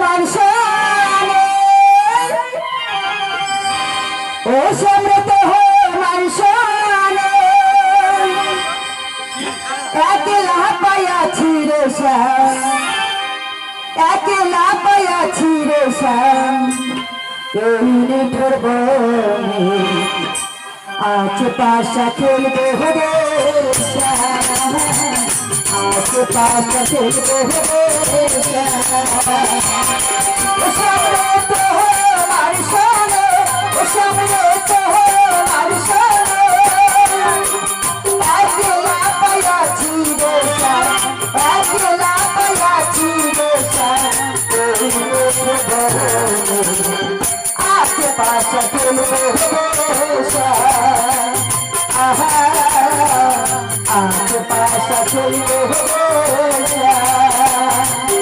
মানসানে ও সমৃত মানসানে একলা পাইয়াছি রে শ্যাম একলা পাইয়াছি রে শ্যাম এই নিঠুর বনে আজ পাশা খেলবে রে শ্যাম আজ পাশা খেলবে রে শ্যাম ও সমৃত মানসানে ও সমৃত মানসানে একলা পাইয়াছি রে শ্যাম একলা পাইয়াছি রে শ্যাম এই নিঠুর বনে আজ পাশা খেলবে রে শ্যাম আহা আজ পাশা খেলবে রে শ্যাম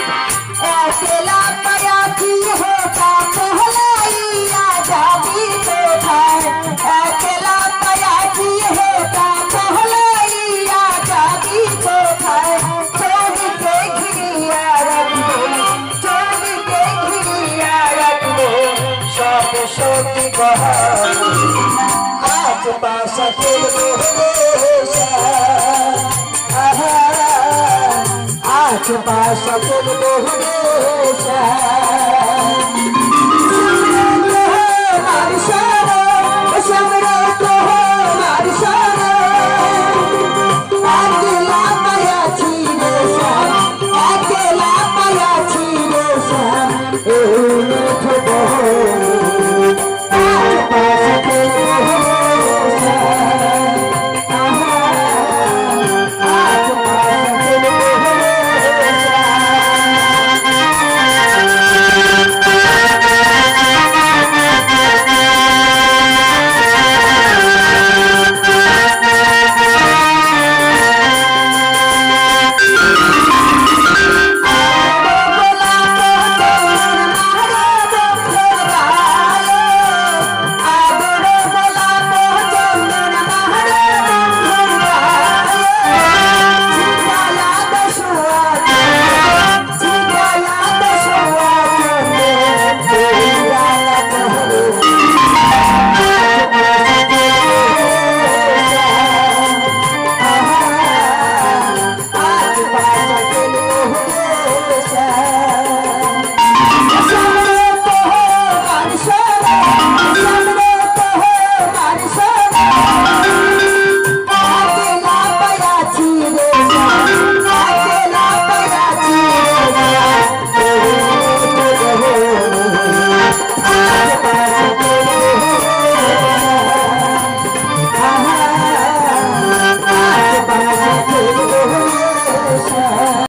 अकेला पयाची होता पहलाइया जाबी कोठार अकेला पयाची होता पहलाइया जाबी कोठार चोरी के घिरिया रखो चोरी के घिरिया रखो सब सोती बहार आज पासा खेलबो आज पासा खेलबो रे श्याम